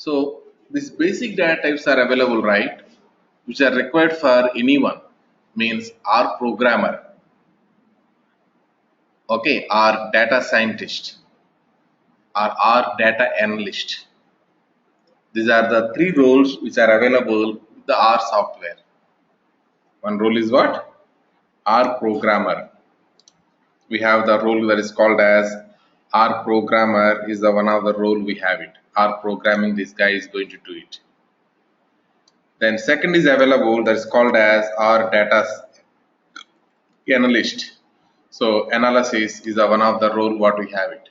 So these basic data types are available, right? Which are required for anyone, means our programmer, okay, our data scientist, or our data analyst. These are the three roles which are available with the R software. One role is what? R programmer. We have the role that is called as R programmer is the one of the role we have it. R programming, this guy is going to do it. Then second is available that is called as R data analyst. So analysis is the one of the role what we have it.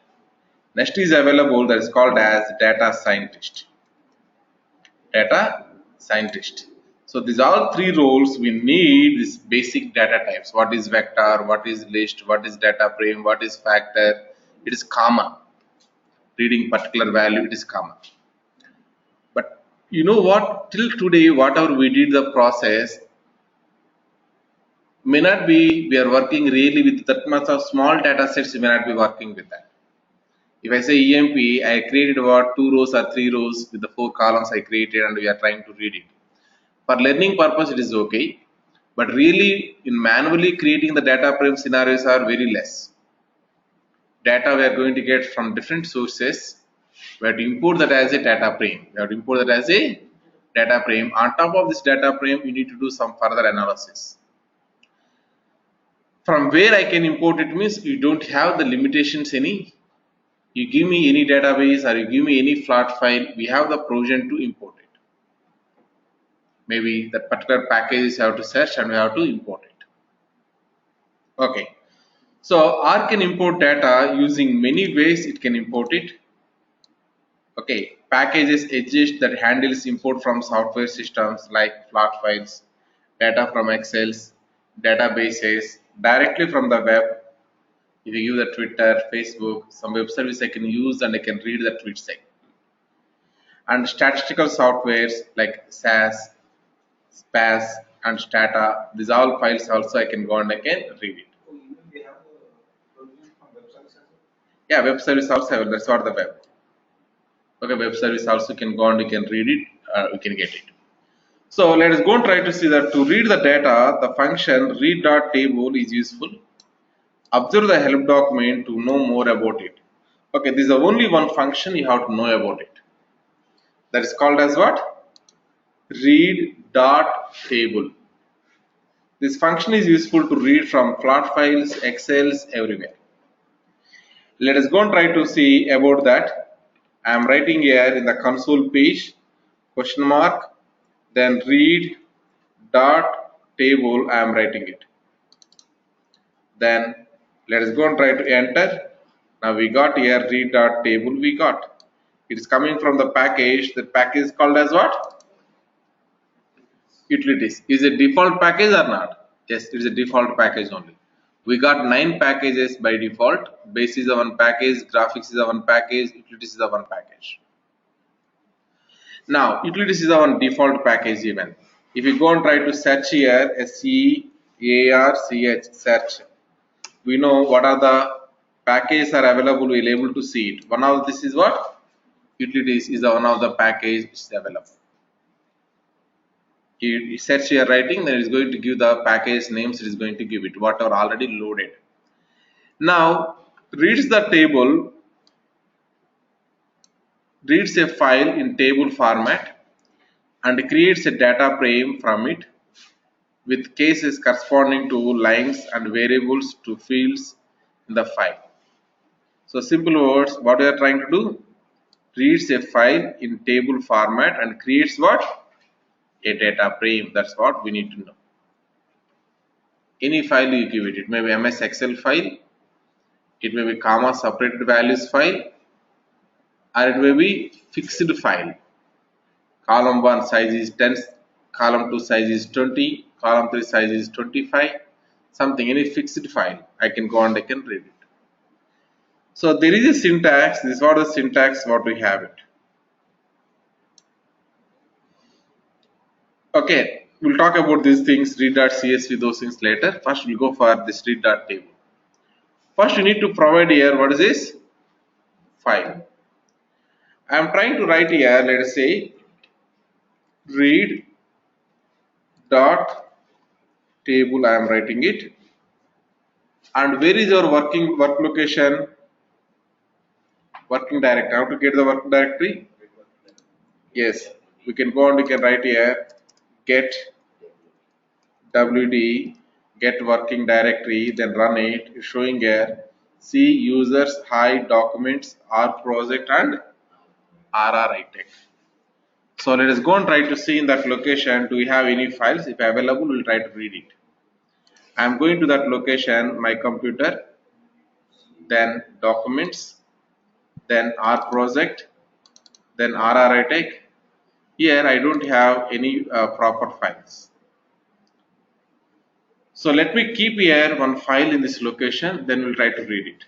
Next is available that is called as data scientist. Data scientist. So these all three roles we need this basic data types. What is vector, what is list, what is data frame, what is factor. It is common. Reading particular value, it is common. But you know what? Till today, whatever we did the process may not be we are working really with that much of small data sets. We may not be working with that. If I say EMP, I created about 2 rows or 3 rows with the 4 columns I created and we are trying to read it. For learning purpose it is okay, but really in manually creating the data frame scenarios are very less. Data we are going to get from different sources. We have to import that as a data frame. We have to import that as a data frame. On top of this data frame, you need to do some further analysis. From where I can import it means you don't have the limitations any. You give me any database or you give me any flat file, we have the provision to import it. Maybe that particular package you have to search and we have to import it. Okay. So R can import data using many ways it can import it. Okay. Packages exist that handles import from software systems like flat files, data from Excels, databases, directly from the web. If you use the Twitter, Facebook, some web service I can use and I can read the tweet site. And statistical softwares like SAS, SPAS, and Stata, these all files also I can go and I can read it. Yeah, web service also, that's what the web. Okay, web service also can go and you can read it, you can get it. So let us go and try to see that to read the data, the function read.table is useful. Observe the help document to know more about it. Okay, this is the only one function you have to know about it. That is called as what? Read.table. This function is useful to read from flat files, Excels, everywhere. Let us go and try to see about that. I am writing here in the console page, question mark, then read dot table, I am writing it. Then let us go and try to enter. Now we got here read dot table, we got. It is coming from the package. The package is called as what? Utilities. Is it default package or not? Yes, it is a default package only. We got 9 packages by default. Base is a one package, graphics is a one package, utilities is a one package. Now, utilities is a one default package even. If you go and try to search here, SEARCH, search, we know what are the packages are available, we'll able to see it. One of this is what? Utilities is one of the package which is available. You search here writing, then it is going to give the package names, it is going to give it, whatever already loaded. Now, reads the table, reads a file in table format and creates a data frame from it with cases corresponding to lines and variables to fields in the file. So simple words, what we are trying to do? Reads a file in table format and creates what? A data frame. That's what we need to know. Any file you give it. It may be MS Excel file, it may be comma separated values file, or it may be fixed file. Column 1 size is 10, column 2 size is 20, column 3 size is 25, something, any fixed file. I can go and I can read it. So there is a syntax. This is what the syntax what we have it. Okay, we'll talk about these things, read.csv, those things later. First we'll go for this read.table. First you need to provide here what is this? File. I am trying to write here, let us say read dot table. I am writing it. And where is your work location? Working directory. How to get the work directory? Yes, we can go and we can write here get wd get working directory, then run it. It's showing here C users, hi documents, R project, and RRITech. So let us go and try to see in that location, do we have any files? If available, we'll try to read it. I am going to that location, my computer, then documents, then R project, then RRITech. Here I don't have any proper files. So let me keep here one file in this location, then we'll try to read it.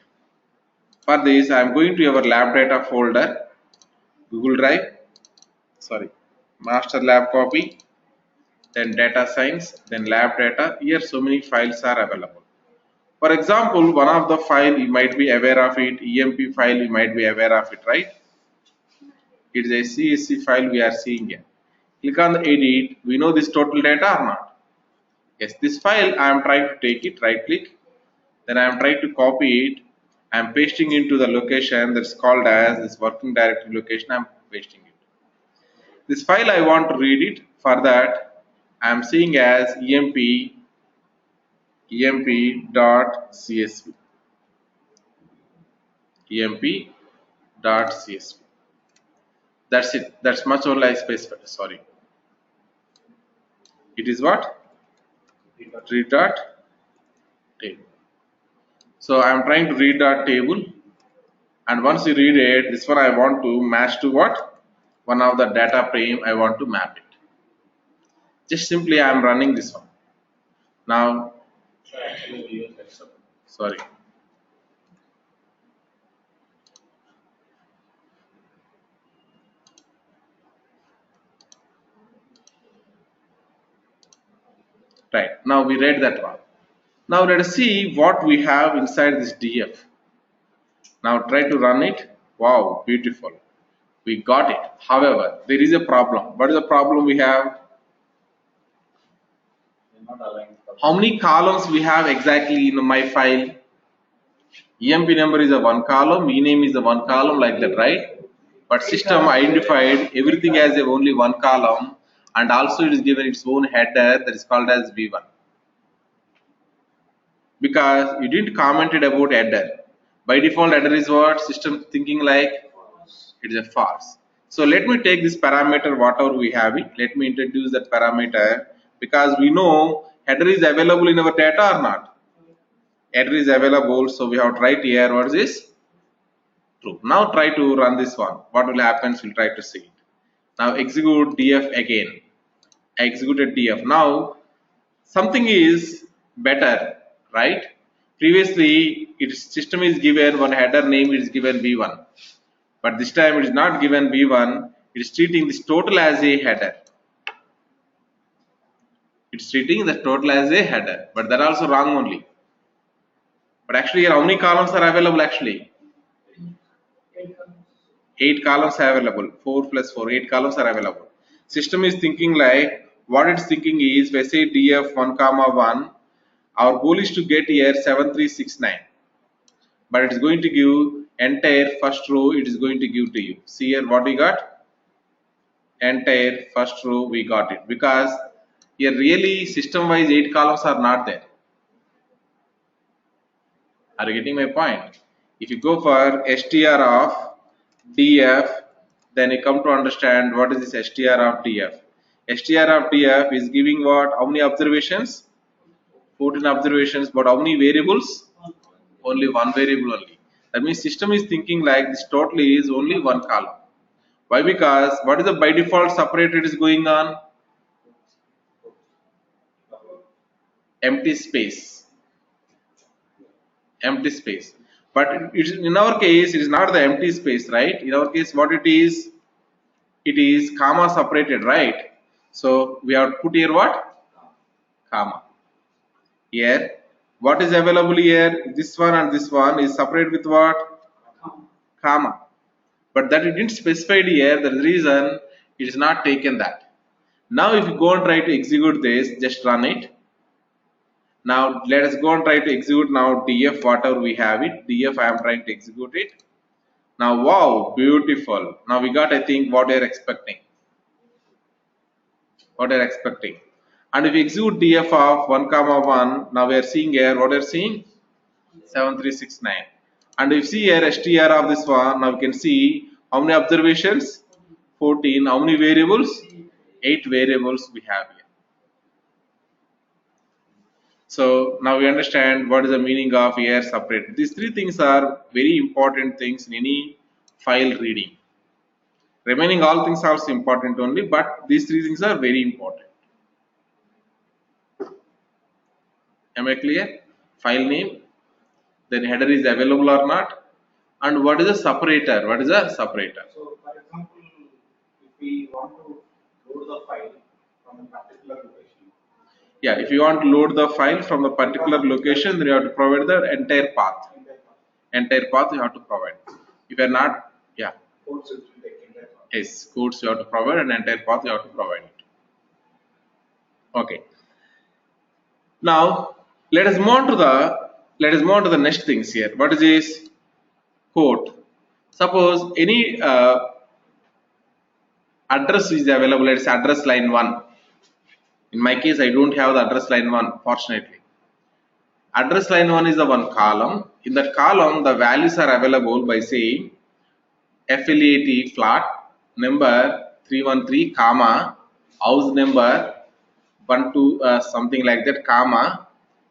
For this, I am going to your lab data folder, Google Drive, master lab copy, then data science, then lab data. Here so many files are available. For example, one of the file you might be aware of it, EMP file you might be aware of it, right? It is a CSV file we are seeing here. Click on the edit. We know this total data or not? Yes, this file I am trying to take it, right click. Then I am trying to copy it. I am pasting into the location that's called as this working directory location. I am pasting it. This file I want to read it. For that, I am seeing as emp.csv. emp.csv. That's it. That's much only I specified. Sorry. It is what? Read dot table. So I am trying to read that table, and once you read it, this one I want to match to what? One of the data frame I want to map it. Just simply I am running this one. Now, sorry. Right. Now we read that one. Now let us see what we have inside this DF. Now try to run it. Wow, beautiful. We got it. However, there is a problem. What is the problem we have? How many columns we have exactly in my file? EMP number is a one column, ename is a one column, like that, right? But system identified everything as a only one column, and also it is given its own header that is called as V1. Because you didn't commented about header. By default, header is what? System thinking like it is a false. So let me take this parameter, whatever we have it. Let me introduce that parameter, because we know header is available in our data or not. Header is available, so we have to write here what is this? True. Now try to run this one. What will happen? We'll try to see it. Now execute df again. I executed df. Now something is better, right? Previously, its system is given one header name, it is given v1, but this time it is not given v1. It is treating this total as a header. It's treating the total as a header, but that also wrong only. But actually, here how many columns are available? Actually, 8 columns are available. 4 plus 4, 8 columns are available. System is thinking like, what it's thinking is, let's say df 1 comma 1. Our goal is to get here 7369, but it's going to give entire first row. It is going to give to you. See here what we got? Entire first row we got it, because here really system wise 8 columns are not there. Are you getting my point? If you go for str of df, then you come to understand what is this str of df. str of df is giving what? How many observations? 14 observations, but how many variables? Only one variable only. That means system is thinking like this total is only one column. Why? Because what is the by default separated is going on? Empty space. Empty space. But it's, in our case, it is not the empty space, right? In our case, what it is comma separated, right? So we have to put here what? Comma. Here, what is available here? This one and this one is separated with what? Comma. but that it didn't specify here. The reason it is not taken that. Now if you go and try to execute this, just run it. Now let us go and try to execute now df whatever we have it. Df I am trying to execute it. Now wow, beautiful. Now we got I think what you are expecting. What you are expecting. And if we execute df of 1 comma 1, now we are seeing here what we are seeing 7369. And if you see here str of this one, now we can see how many observations 14. How many variables? 8 variables we have here. So now we understand what is the meaning of here separate. These three things are very important things in any file reading. Remaining all things are also important only, but these three things are very important. Am I clear? File name, then header is available or not, and what is a separator? What is a separator? So, for example, if we want to load the file from a particular location. Yeah, if you want to load the file from a particular location, then you have to provide the entire path. Entire path you have to provide. If you are not, yeah. Codes will take entire path. Yes, codes you have to provide and entire path you have to provide it. Okay. Now let us move on to the next things here. What is this? Code. Suppose any address is available. Let's say address line 1. In my case, I don't have the address line 1, fortunately. Address line 1 is the one column. In that column, the values are available by saying affiliate flat number 313 comma house number 12 something like that comma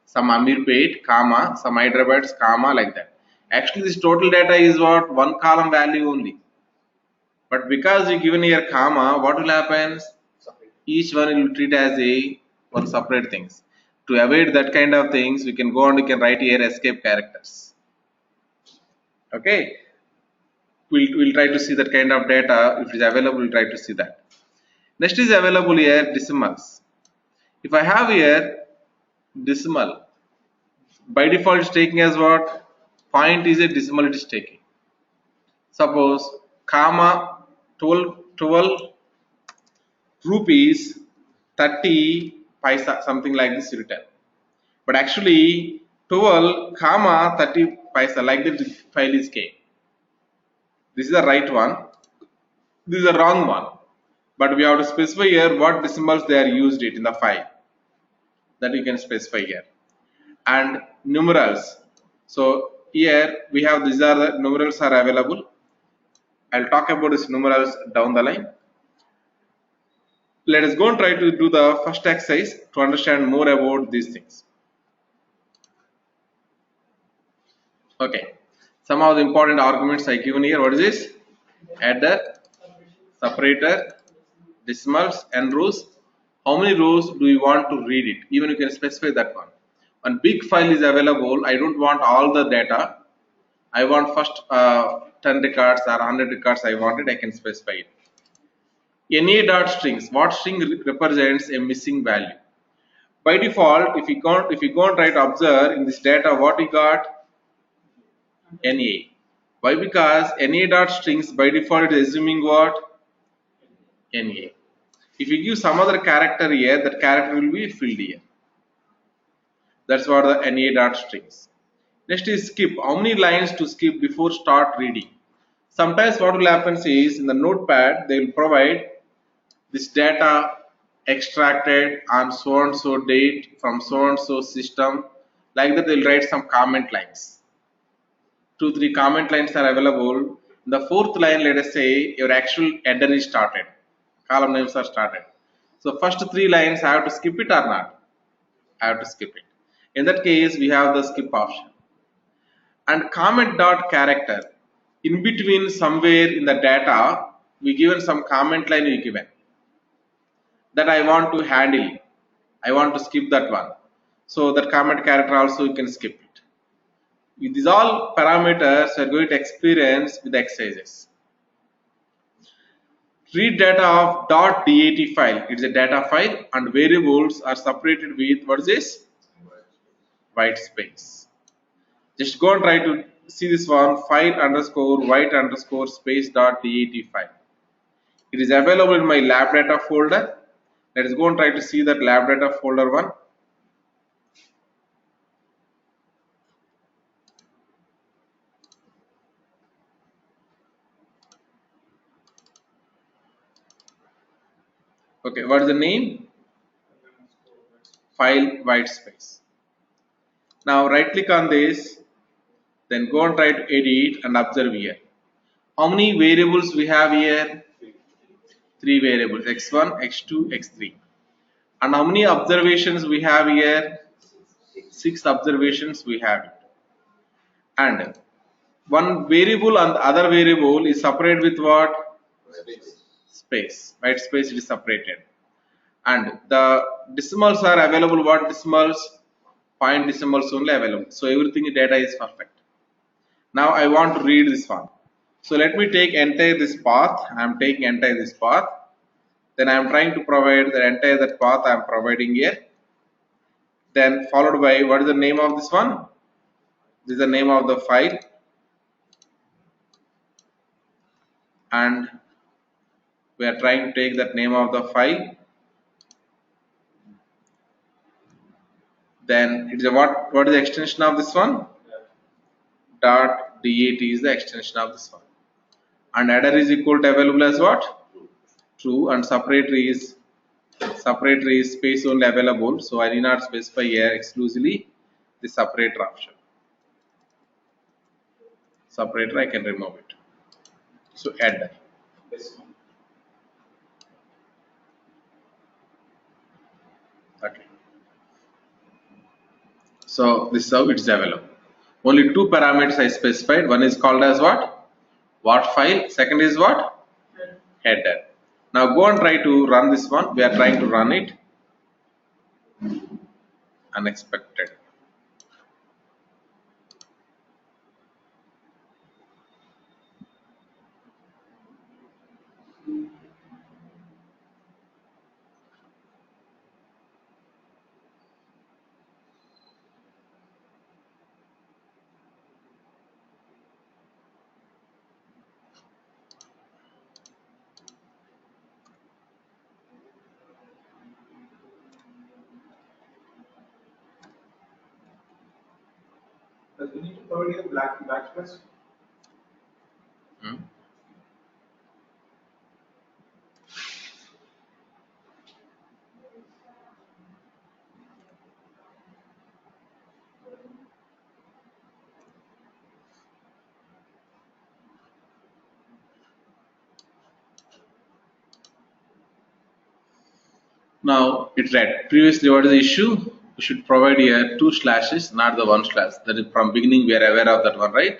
some Amirpet comma some Hyderabad comma like that. Actually, this total data is what one column value only. But because you given here comma, what will happen? Each one will treat as a one separate things. To avoid that kind of things, we can go and we can write here escape characters. Okay, we'll try to see that kind of data. If it is available, we'll try to see that. Next is available here decimals. If I have here decimal, by default it's taking as what? Point is a decimal it is taking. Suppose comma 12 rupees 30 paisa, something like this written. But actually 12 comma 30 paisa, like that file is came. This is the right one. This is the wrong one. But we have to specify here what decimals they are used it in the file. That you can specify here. And numerals. So here we have these are the numerals are available. I'll talk about these numerals down the line. Let us go and try to do the first exercise to understand more about these things. Okay. Some of the important arguments I given here. What is this? Header, separator, decimals, and rows. How many rows do you want to read it? Even you can specify that one. One big file is available. I don't want all the data. I want first 10 records or 100 records I wanted. I can specify it. NA.strings. What string represents a missing value? By default, if you go and try to observe in this data, what we got? NA. Why? Because NA.strings by default is assuming what? NA. If you give some other character here, that character will be filled here. That's what the NA.strings. Next is skip. How many lines to skip before start reading? Sometimes what will happen is in the notepad they will provide this data extracted on so and so date from so and so system. Like that they will write some comment lines. 2-3 comment lines are available. In the fourth line, let us say your actual header is started. Column names are started. So first 3 lines I have to skip it or not? I have to skip it. In that case, we have the skip option. And comment dot character. In between somewhere in the data, we given some comment line we given. That I want to handle. I want to skip that one. So that comment character also you can skip it. These all parameters are going to experience with the exercises. Read data of .dat file. It's a data file and variables are separated with what is this? White space. Just go and try to see this one, file underscore white underscore space dot dat file. It is available in my lab data folder. Let us go and try to see that lab data folder one. Okay, what is the name? File white space. Now right click on this, then go and try to edit and observe here. How many variables we have here? 3 variables, x1, x2, x3. And how many observations we have here? 6 observations we have. And one variable and the other variable is separated with what? Space. White space is separated. And the decimals are available. What decimals? Point decimals only available. So everything data is perfect. Now I want to read this one. So let me take entire this path. I am taking entire this path. Then I am trying to provide the entire that path I am providing here. Then followed by what is the name of this one? This is the name of the file. And we are trying to take that name of the file. Then it is a what is the extension of this one? Dot .dat is the extension of this one. And header is equal to available as what? True. And separator is space only available. So I need not specify here exclusively the separator option. Separator I can remove it. So header. Okay. So this is how it is available. Only 2 parameters I specified. One is called as what? What file. Second is what? Header. Now go and try to run this one. We are trying to run it. Unexpected. Does we need to provide here backslash? Now it read. Previously, what is the issue? We should provide here 2 slashes, not the 1 slash. That is from beginning we are aware of that one, right?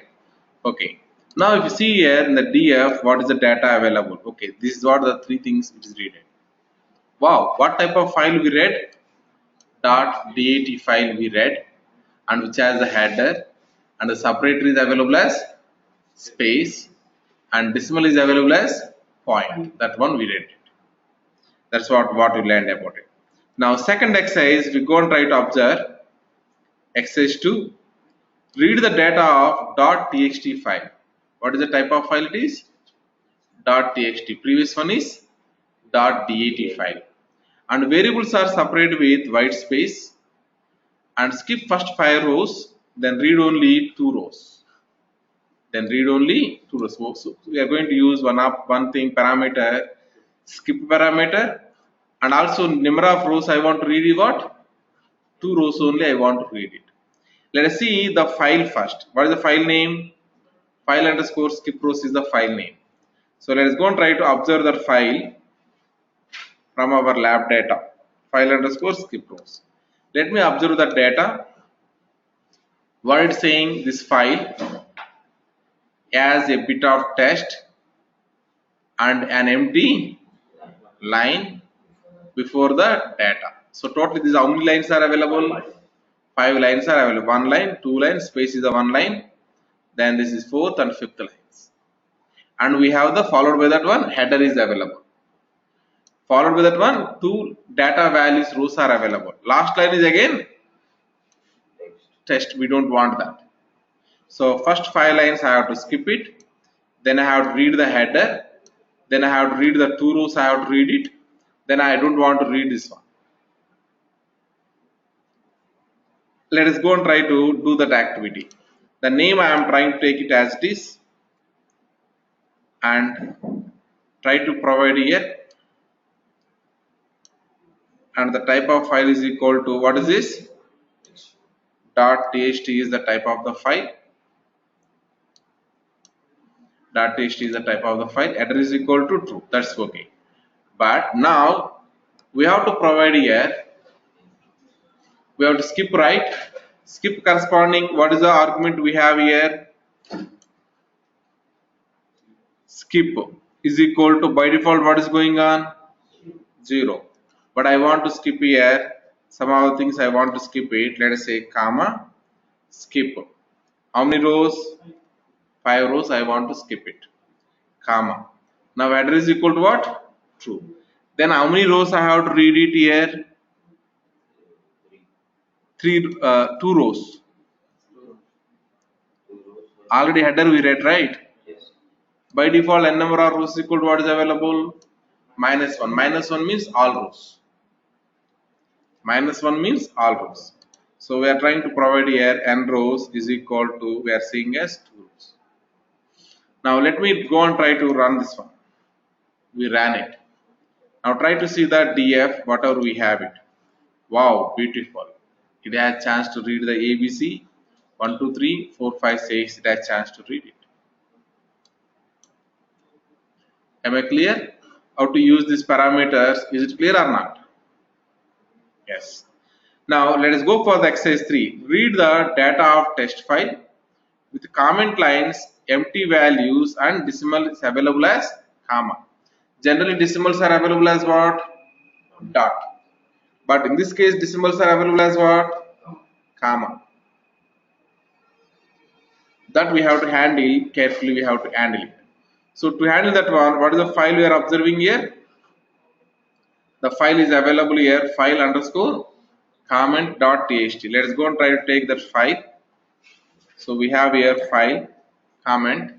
Okay. Now if you see here in the df, what is the data available? Okay, this is what the 3 things it is read. Wow, what type of file we read? .dat file we read, and which has the header, and the separator is available as space, and decimal is available as point. That one we read. That's what we learned about it. Now second exercise, we go and try to observe exercise 2. Read the data of .txt file. What is the type of file it is? .txt. Previous one is .dat file. And variables are separated with white space. And skip first 5 rows, then read only 2 rows. Then read only 2 rows. So we are going to use one thing parameter, skip parameter, and also number of rows I want to read is what? 2 rows only I want to read it. Let us see the file first. What is the file name? File underscore skip rows is the file name. So let us go and try to observe that file from our lab data. File underscore skip rows. Let me observe the data. What it's saying, this file has a bit of text and an empty line before the data. So totally this how many lines are available? 5 lines are available. 1 line, 2 lines, space is the 1 line. Then this is 4th and 5th lines. And we have the followed by that one, header is available. Followed by that one, 2 data values rows are available. Last line is again text. We don't want that. So first 5 lines I have to skip it, then I have to read the header, then I have to read the 2 rows, I have to read it, then I don't want to read this one. Let us go and try to do that activity. The name I am trying to take it as it is and try to provide here, and the type of file is equal to, what is this? .txt is the type of the file. .txt is the type of the file. Header is equal to true. That's okay. But now we have to provide here, we have to skip, right? Skip corresponding, what is the argument we have here? Skip is equal to, by default, what is going on? 0. But I want to skip here some of the things I want to skip it. Let us say comma skip. How many rows? 5 rows. I want to skip it. Comma. Now header is equal to what? True. Then how many rows I have to read it here? 2 rows. Already header we read, right? By default, n number of rows is equal to what is available? -1. -1 means all rows. -1 means all rows. So we are trying to provide here n rows is equal to, we are seeing as 2 rows. Now let me go and try to run this one. We ran it. Now try to see the df, whatever we have it. Wow, beautiful. It has chance to read the ABC. 1, 2, 3, 4, 5, 6. It has chance to read it. Am I clear? How to use these parameters? Is it clear or not? Yes. Now let us go for the exercise 3. Read the data of test file with comment lines, empty values, and decimal is available as comma. Generally decimals are available as what? Dot. But in this case decimals are available as what? Comma. That we have to handle carefully. We have to handle it. So to handle that one, what is the file we are observing here? The file is available here, file underscore comment.txt. Let us go and try to take that file. So we have here file comment.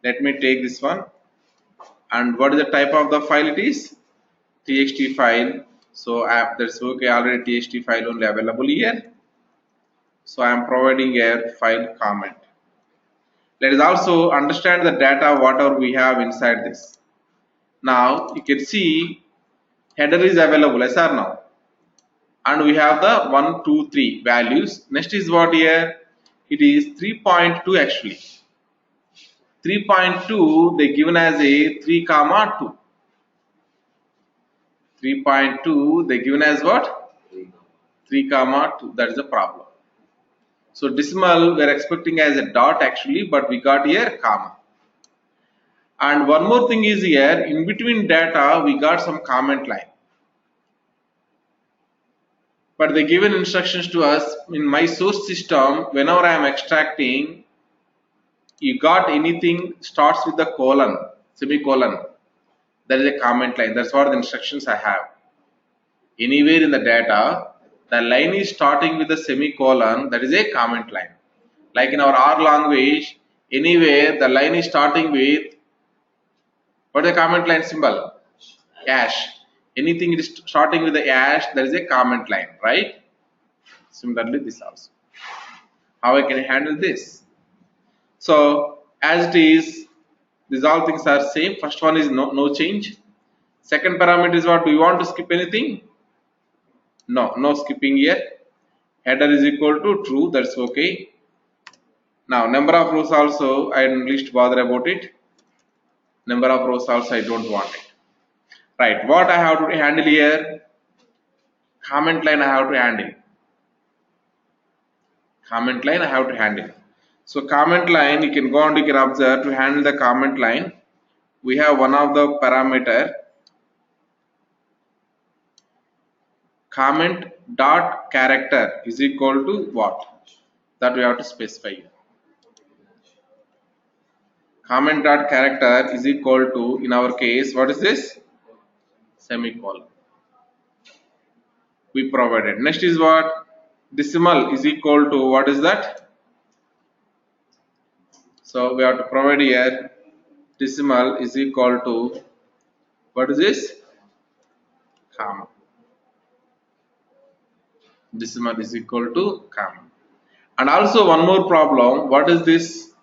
Let me take this one. And what is the type of the file? It is txt file. So that's okay. Already txt file only available here. So I am providing here file comment. Let us also understand the data whatever we have inside this. Now you can see header is available, yes or no? And we have the 1, 2, 3 values. Next is what here? It is 3.2 actually. 3.2 they given as a 3, 2. 3.2 they given as what? 3, 2. That is the problem. So decimal we are expecting as a dot actually, but we got here comma. And one more thing is here, in between data we got some comment line. But they given instructions to us in my source system, whenever I am extracting, you got anything starts with the colon, semicolon, that is a comment line. That's what the instructions I have. Anywhere in the data, the line is starting with the semicolon, that is a comment line. Like in our R language, anywhere the line is starting with, what is the comment line symbol? Hash. Anything it is starting with the hash, that is a comment line, right? Similarly, this also. How I can handle this? So as it is, these all things are same. First one is no change. Second parameter is what? Do you want to skip anything? No skipping here. Header is equal to true. That's okay. Now number of rows also I am least bother about it. Number of rows also I don't want it. Right. What I have to handle here? Comment line I have to handle. Comment line I have to handle. So comment line, you can go and you can observe, to handle the comment line, we have one of the parameter comment dot character is equal to what? That we have to specify here. Comment dot character is equal to, in our case, what is this? Semicolon. We provided. Next is what? Decimal is equal to, what is that? So we have to provide here decimal is equal to, what is this? Comma. Decimal is equal to comma. And also one more problem, what is this?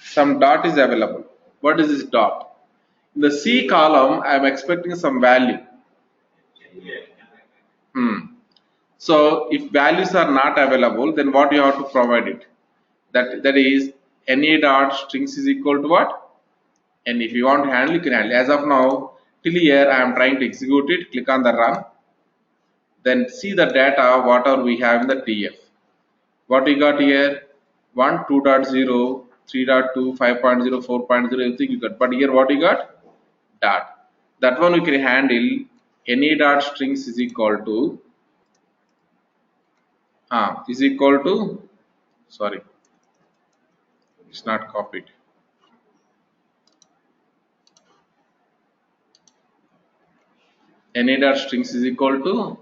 Some dot is available. What is this dot? In the C column, I am expecting some value. So if values are not available, then what you have to provide it? That is NA dot strings is equal to what? And if you want to handle, you can handle. As of now, till here I am trying to execute it. Click on the run. Then see the data, whatever we have in the TF. What we got here? 1, 2.0, 3.2, 5.0, 4.0, everything you got. But here what you got? Dot. That one we can handle. NA dot strings is equal to sorry, it's not copied. NA dot strings is equal to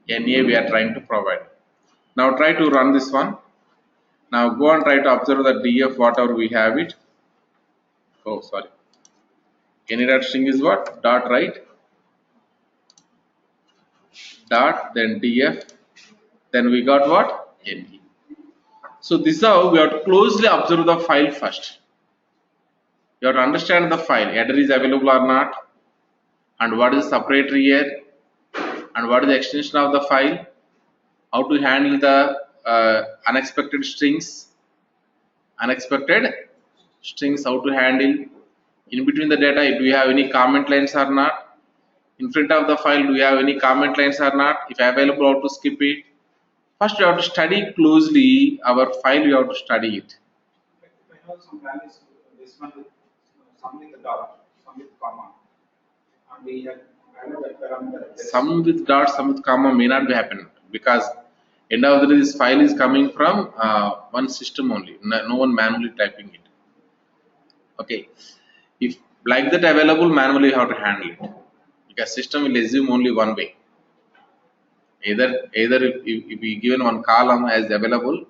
NA we are trying to provide. Now try to run this one. Now go and try to observe the DF whatever we have it. Oh, sorry. NA dot string is what? Dot, right? Dot, then DF, then we got what? NE. So this is how we have to closely observe the file first. You have to understand the file, header is available or not, and what is the separator here, and what is the extension of the file, how to handle the unexpected strings, how to handle. In between the data, do you have any comment lines or not? In front of the file, do you have any comment lines or not? If available, how to skip it. First, you have to study closely our file. You have to study it. If I have some values, this one with some with the dot, some with comma, and we have added that parameter. Some with dot, some with comma may not be happening because end of the day, this file is coming from one system only. No one manually typing it. Okay, if like that available, manually you have to handle it because system will assume only one way. Either if we given one column as available,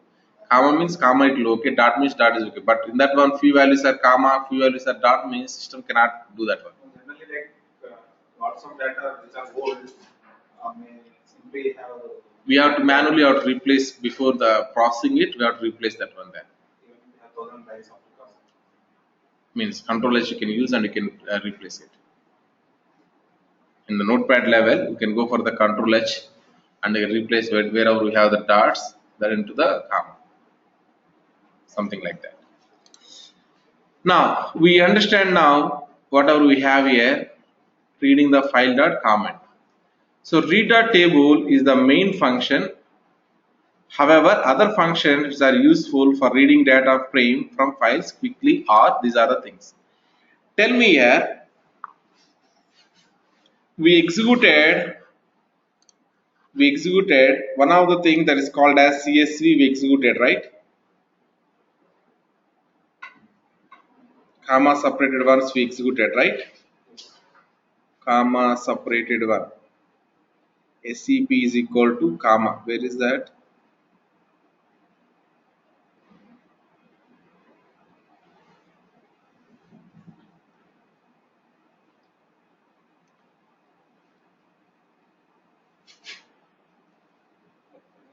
comma means comma it will okay, dot means dot is okay. But in that one, few values are comma, few values are dot, means system cannot do that one. Generally, lots of data which are old may simply have. We have to manually have to replace before the processing it. We have to replace that one there. Even we have 1,000 lines of process. Means control H you can use and you can replace it. In the notepad level, you can go for the control H and replace wherever we have the dots that into the comma, something like that. Now we understand now whatever we have here, reading the file dot comment. So read dot table is the main function. However, other functions are useful for reading data frame from files quickly, or these are the things. Tell me here, we executed one of the things that is called as CSV. We executed, right? Comma separated ones we executed, right? Comma separated one. SCP is equal to comma. Where is that?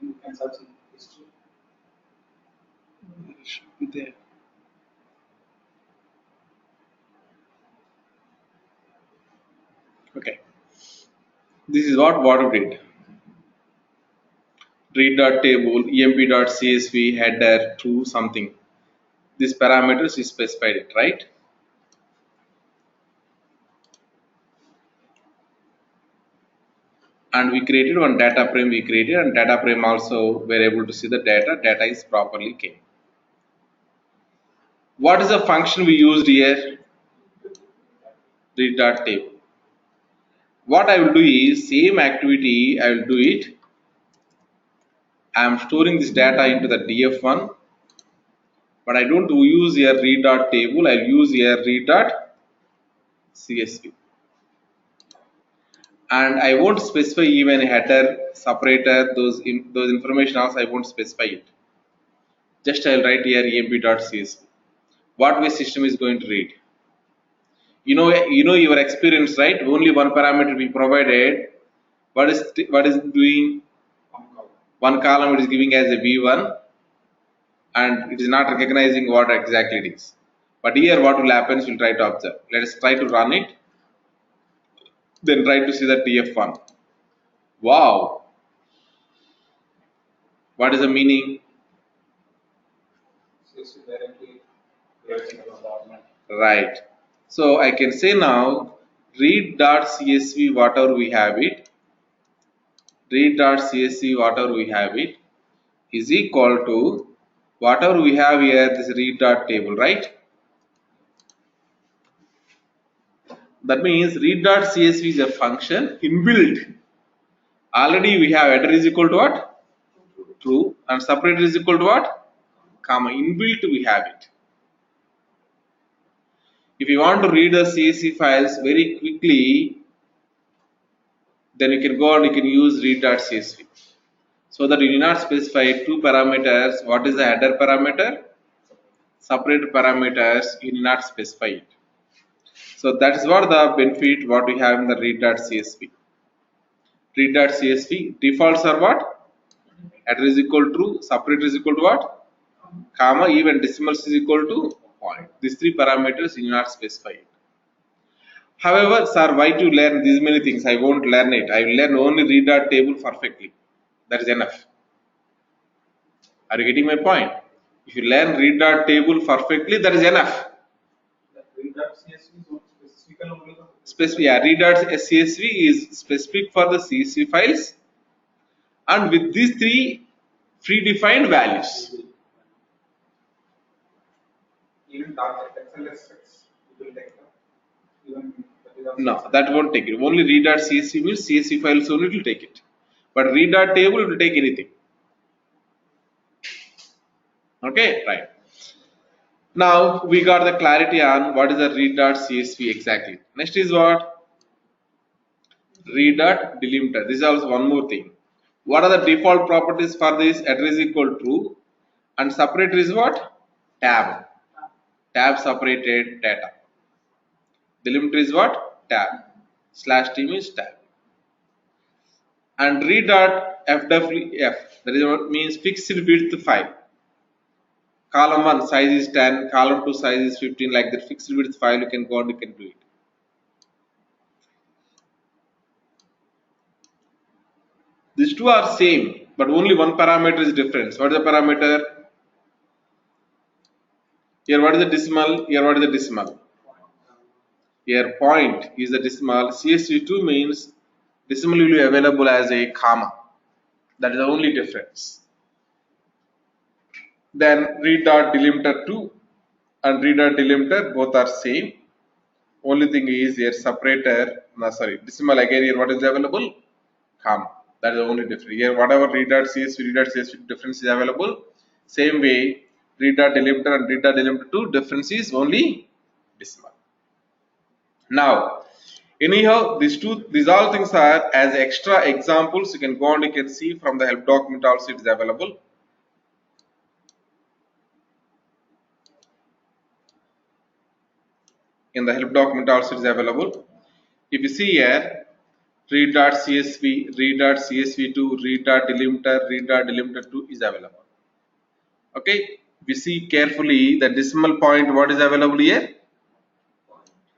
You can search in history. It should be there. Okay. This is what we did. Read.table, emp.csv, header, true, something. These parameters we specified it, right? And we created one data frame and data frame also we're able to see the data is properly came. What is the function we used here? Read.table. What I will do is same activity I will do it. I am storing this data into the df1, but I don't use here read.table. I'll use here read.csv. And I won't specify even header, separator, those information also I won't specify it. Just I'll write here emp.csv. What way system is going to read? You know your experience, right? Only one parameter we provided. What is doing? One column. One column it is giving as a v1, and it is not recognizing what exactly it is. But here what will happen? We'll try to observe. Let us try to run it. Then try to see the df1. Wow. What is the meaning? CSV directly creating a document. Right. So I can say now read.csv whatever we have it, read.csv whatever we have it is equal to whatever we have here, this read.table, right? That means read.csv is a function inbuilt. Already we have header is equal to what? True. And separator is equal to what? Comma. Inbuilt we have it. If you want to read the CSV files very quickly, then you can go and you can use read.csv. So that you do not specify two parameters. What is the header parameter? Separator parameters, you do not specify it. So that is what the benefit what we have in the read.csv. Read.csv defaults are what? Header is equal to true, separator is equal to what? Comma, even decimals is equal to point. These three parameters you do not specify it. However, sir, why to learn these many things? I won't learn it. I will learn only read.table perfectly. That is enough. Are you getting my point? If you learn read.table perfectly, that is enough. The read.csv is specifically only the Specific, yeah, read.csv is specific for the CSV files, and with these three predefined values. even XLS it will take even that is also No, that won't take it. Only read.csv means CSV files only will take it. But read.table will take anything. Okay, right. Now we got the clarity on what is the read.csv exactly. Next is what? Read.delimiter. This is also one more thing. What are the default properties for this? Header is equal to true, and separator is what? Tab. Tab separated data. Delimiter is what? Tab. /t means tab. And read.fwf, that is what means fixed width file. Column 1 size is 10, column 2 size is 15, like that fixed width file you can go and you can do it. These two are same, but only one parameter is different. What is the parameter? Here what is the decimal? Here what is the decimal? Here point is the decimal. CSV2 means decimal will be available as a comma. That is the only difference. Then read.delimiter 2 and read.delimiter both are same. Only thing is here separator, decimal again here what is available? Comma. That is the only difference. Here whatever read.csv, read.csv difference is available. Same way read.delimiter and read.delimiter 2 difference is only decimal. Now anyhow these all things are as extra examples. You can go and you can see from the help document also it is available. In the help document also it is available. If you see here read.csv, read.csv2, read.delimiter, read.delimiter2 is available. Okay, we see carefully the decimal point what is available here?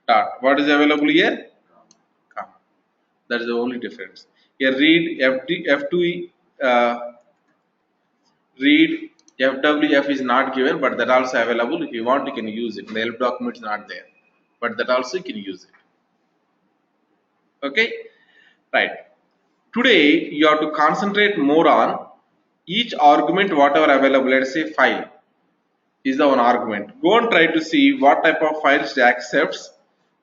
Dot. What is available here? Comma. That is the only difference. Here read F2 read FWF is not given, but that also available. If you want you can use it. The help document is not there, but that also you can use it. Okay, right. Today you have to concentrate more on each argument whatever available. Let's say file is the one argument. Go and try to see what type of files it accepts.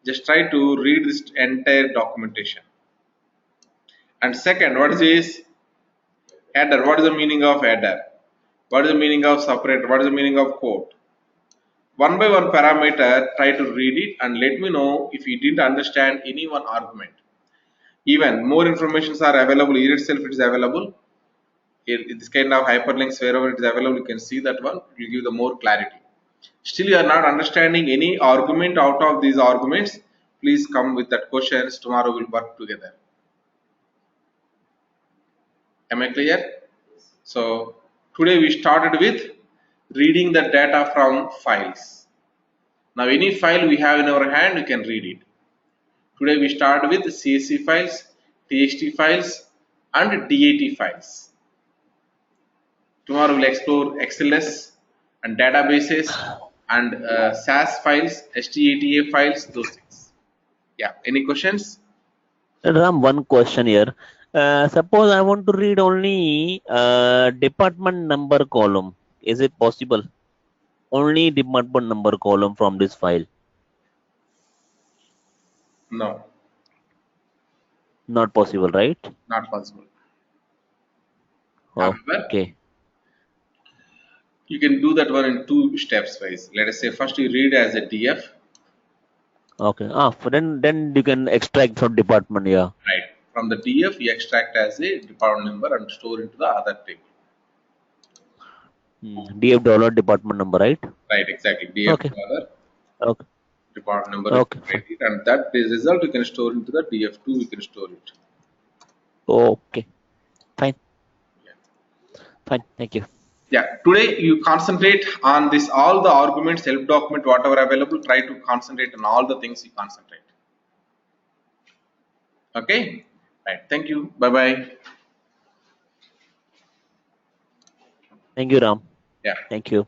Just try to read this entire documentation. And second, what is this? Header. What is the meaning of header? What is the meaning of separator? What is the meaning of quote? One by one parameter, try to read it and let me know if you didn't understand any one argument. Even more informations are available here itself, it is available. This kind of hyperlinks, wherever it is available, you can see that one. It will give the more clarity. Still, you are not understanding any argument out of these arguments. Please come with that questions. Tomorrow we'll work together. Am I clear? So today we started with reading the data from files. Now any file we have in our hand, we can read it. Today we start with CSV files, TXT files and DAT files. Tomorrow we'll explore XLS and databases and SAS files, STATA files, those things. Yeah, any questions? Ram, one question here. Suppose I want to read only department number column. Is it possible? Only department number column from this file. No, Not possible, right? not possible. However, Okay. you can do that one in two steps wise. Let us say first you read as a DF. Okay. Then you can extract from department, yeah. Right. From the DF, you extract as a department number and store into the other table. DF dollar department number, right? Right, exactly. DF Okay. dollar Okay. department number, Okay. it, and that the result you can store into the DF2. You can store it. Okay. Fine. Yeah. Fine. Thank you. Yeah. Today you concentrate on this all the arguments, help document, whatever available. Try to concentrate on all the things you concentrate. Okay. Right. Thank you. Bye bye. Thank you, Ram. Yeah. Thank you.